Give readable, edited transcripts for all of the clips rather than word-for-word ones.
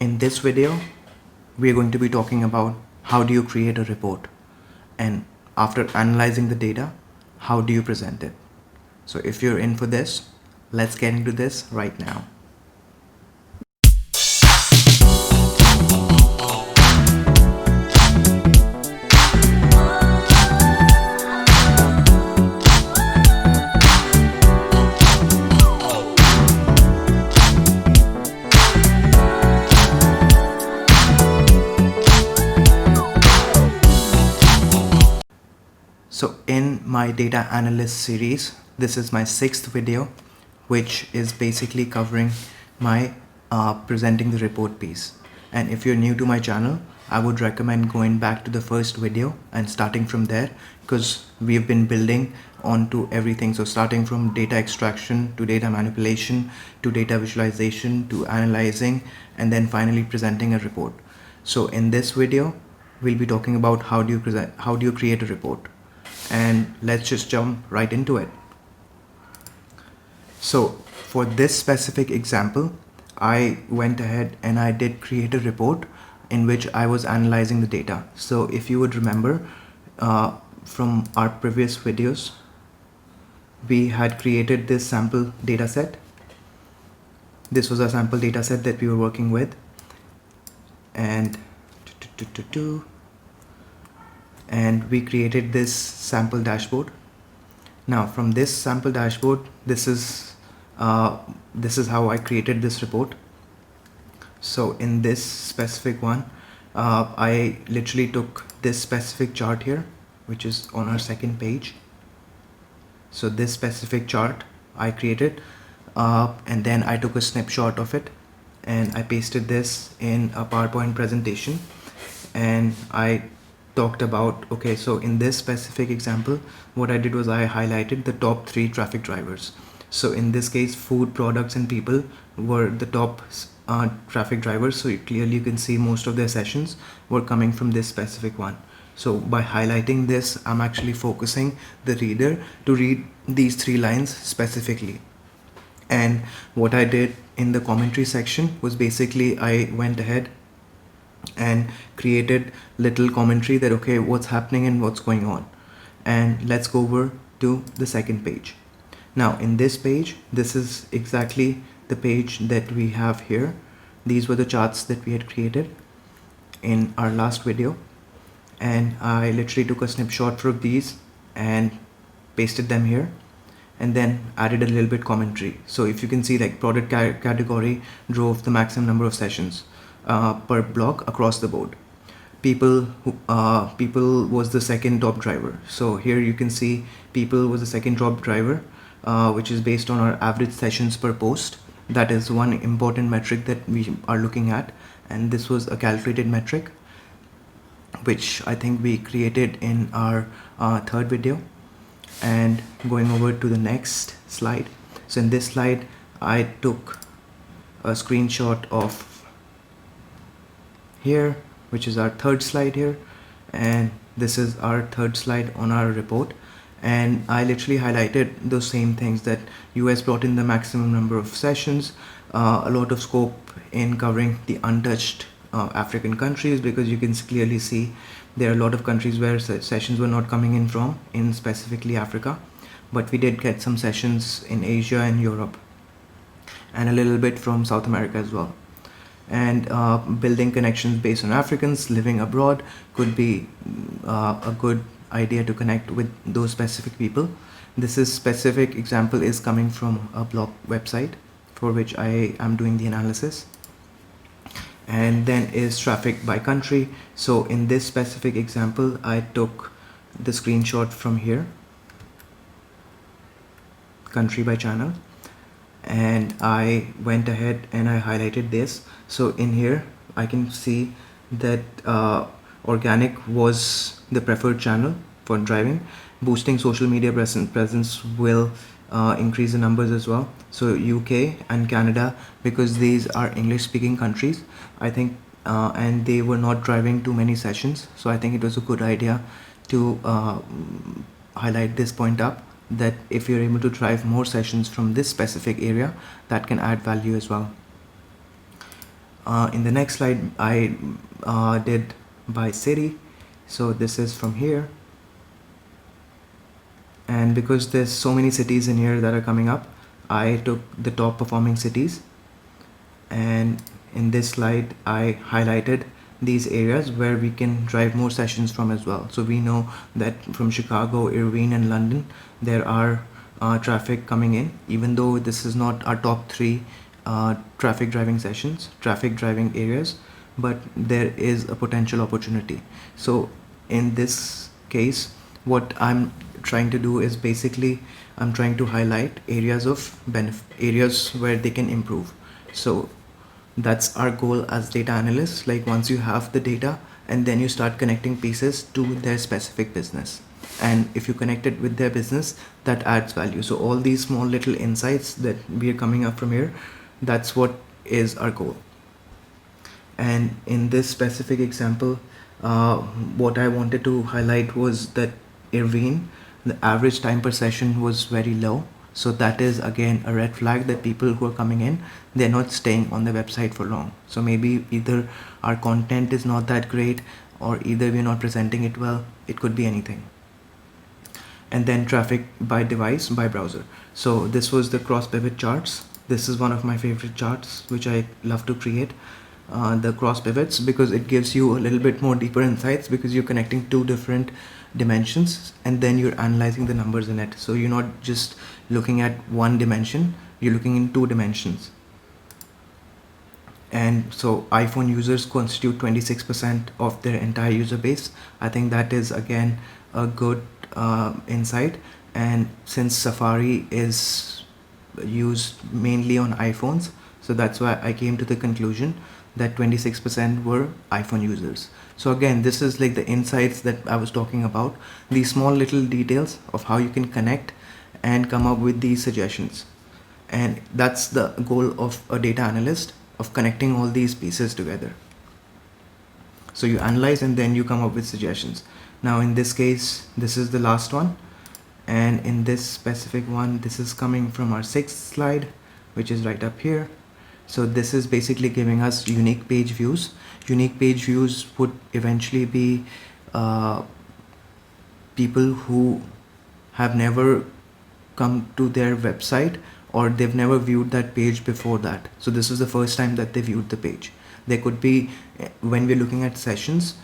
In this video, we're going to be talking about how do you create a report, and after analyzing the data, how do you present it. So if you're in for this, let's get into this right now. So in my data analyst series, this is my 6th video, which is basically covering my presenting the report piece. And if you're new to my channel, I would recommend going back to the first video and starting from there, because we've been building onto everything. So starting from data extraction to data manipulation to data visualization to analyzing and then finally presenting a report. So in this video, we'll be talking about how do you create a report. And let's just jump right into it. So for this specific example, I went ahead and I did create a report in which I was analyzing the data. So if you would remember from our previous videos, we had created this sample data set. This was a sample data set that we were working with. And we created this sample dashboard. Now from this sample dashboard, this is how I created this report. So in this specific one, I literally took this specific chart here, which is on our second page. So this specific chart I created, and then I took a snapshot of it and I pasted this in a PowerPoint presentation, and I talked about, okay, so in this specific example, what I did was I highlighted the top 3 traffic drivers. So in this case, food, products and people were the top traffic drivers. So clearly you can see most of their sessions were coming from this specific one. So by highlighting this, I'm actually focusing the reader to read these 3 lines specifically. And what I did in the commentary section was basically I went ahead and created little commentary that, okay, what's happening and what's going on. And let's go over to the second page. Now in this page, this is exactly the page that we have here. These were the charts that we had created in our last video, and I literally took a snapshot of these and pasted them here and then added a little bit commentary. So if you can see, like, product category drove the maximum number of sessions per block across the board. People was the second top driver. So here you can see people was the second top driver, which is based on our average sessions per post. That is one important metric that we are looking at, and this was a calculated metric which I think we created in our third video. And going over to the next slide. So in this slide, I took a screenshot of here, which is our third slide here, and this is our third slide on our report. And I literally highlighted those same things, that US brought in the maximum number of sessions, a lot of scope in covering the untouched African countries, because you can clearly see there are a lot of countries where sessions were not coming in from, in specifically Africa, but we did get some sessions in Asia and Europe, and a little bit from South America as well. And building connections based on Africans living abroad could be a good idea to connect with those specific people. This is specific example is coming from a blog website for which I am doing the analysis. And then is traffic by country. So in this specific example, I took the screenshot from here, country by channel, and I went ahead and I highlighted this. So in here I can see that organic was the preferred channel for driving. Boosting social media presence will increase the numbers as well. So UK and Canada, because these are English speaking countries, I think, and they were not driving too many sessions, so I think it was a good idea to highlight this point up, that if you're able to drive more sessions from this specific area, that can add value as well. In the next slide, I did by city. So this is from here. And because there's so many cities in here that are coming up, I took the top performing cities. And in this slide, I highlighted these areas where we can drive more sessions from as well. So we know that from Chicago, Irvine, and London, there are traffic coming in, even though this is not our top 3 traffic driving areas, but there is a potential opportunity. So in this case, what I'm trying to do is basically I'm trying to highlight areas of areas where they can improve. So that's our goal as data analysts. Like, once you have the data, and then you start connecting pieces to their specific business, and if you connect it with their business, that adds value. So all these small little insights that we are coming up from here, that's what is our goal. And in this specific example, what I wanted to highlight was that Irvine, the average time per session was very low. So that is again a red flag that people who are coming in, they're not staying on the website for long. So maybe either our content is not that great, or either we're not presenting it well. It could be anything. And then traffic by device, by browser. So this was the cross pivot charts. This is one of my favorite charts, which I love to create. The cross pivots, because it gives you a little bit more deeper insights, because you're connecting 2 different dimensions and then you're analyzing the numbers in it. So you're not just looking at 1 dimension, you're looking in 2 dimensions. And so iPhone users constitute 26% of their entire user base. I think that is again a good insight. And since Safari is used mainly on iPhones, so that's why I came to the conclusion that 26% were iPhone users. So again, this is like the insights that I was talking about, these small little details of how you can connect and come up with these suggestions. And that's the goal of a data analyst, of connecting all these pieces together. So you analyze and then you come up with suggestions. Now in this case, this is the last one. And in this specific one, this is coming from our 6th slide, which is right up here. So this is basically giving us unique page views. Unique page views would eventually be people who have never come to their website, or they've never viewed that page before that. So this is the first time that they viewed the page. There could be, when we're looking at sessions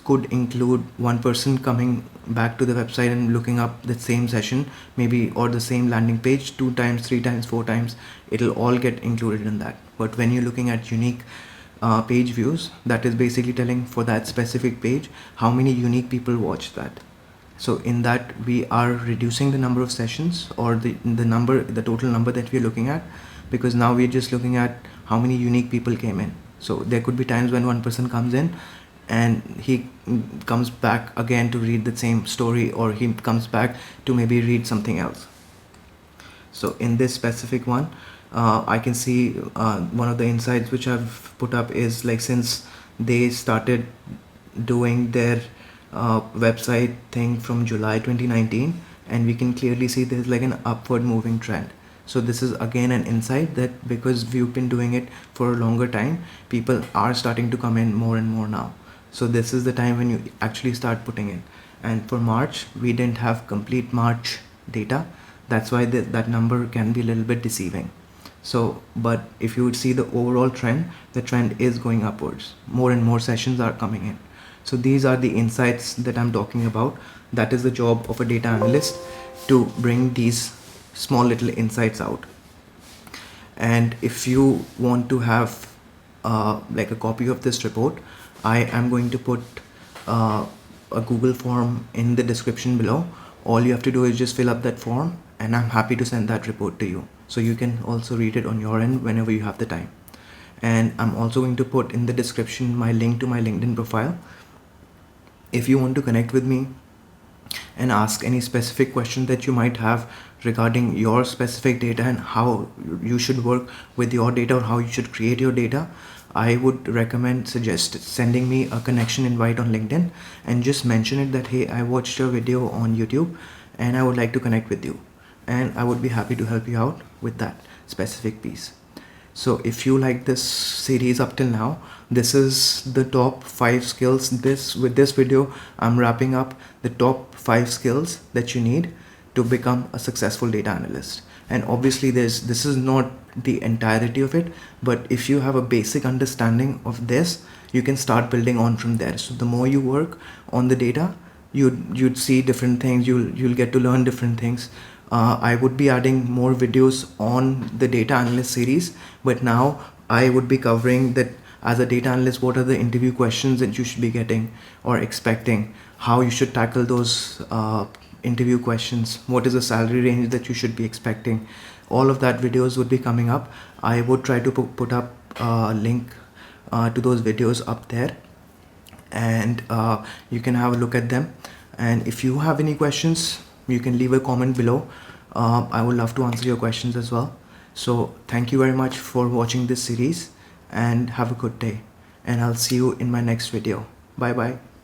could include one person coming back to the website and looking up the same session, maybe, or the same landing page 2 times, 3 times, 4 times. It'll all get included in that. But when you're looking at unique page views, that is basically telling for that specific page how many unique people watched that. So in that, we are reducing the number of sessions, or the total number that we're looking at, because now we're just looking at how many unique people came in. So there could be times when one person comes in and he comes back again to read the same story, or he comes back to maybe read something else. So in this specific one, I can see one of the insights which I've put up is, like, since they started doing their website thing from July 2019, and we can clearly see there's like an upward moving trend. So this is again an insight that because we've been doing it for a longer time, people are starting to come in more and more now. So this is the time when you actually start putting in. And for March, we didn't have complete March data. That's why that number can be a little bit deceiving. So, but if you would see the overall trend, the trend is going upwards. More and more sessions are coming in. So these are the insights that I'm talking about. That is the job of a data analyst, to bring these small little insights out. And if you want to have like a copy of this report, I am going to put a Google form in the description below. All you have to do is just fill up that form, and I'm happy to send that report to you. So you can also read it on your end whenever you have the time. And I'm also going to put in the description my link to my LinkedIn profile. If you want to connect with me and ask any specific question that you might have regarding your specific data and how you should work with your data, or how you should create your data, I would suggest sending me a connection invite on LinkedIn, and just mention it that, hey, I watched your video on YouTube and I would like to connect with you, and I would be happy to help you out with that specific piece. So if you like this series up till now, this is the top 5 skills. With this video, I'm wrapping up the top 5 skills that you need to become a successful data analyst. And obviously this is not the entirety of it, but if you have a basic understanding of this, you can start building on from there. So the more you work on the data, you'd see different things, you'll get to learn different things. I would be adding more videos on the data analyst series, but now I would be covering that as a data analyst, what are the interview questions that you should be getting or expecting, how you should tackle those interview questions, what is the salary range that you should be expecting. All of that videos would be coming up. I would try to put up a link to those videos up there, and you can have a look at them. And if you have any questions, you can leave a comment below. I would love to answer your questions as well. So thank you very much for watching this series, and have a good day, and I'll see you in my next video. Bye bye.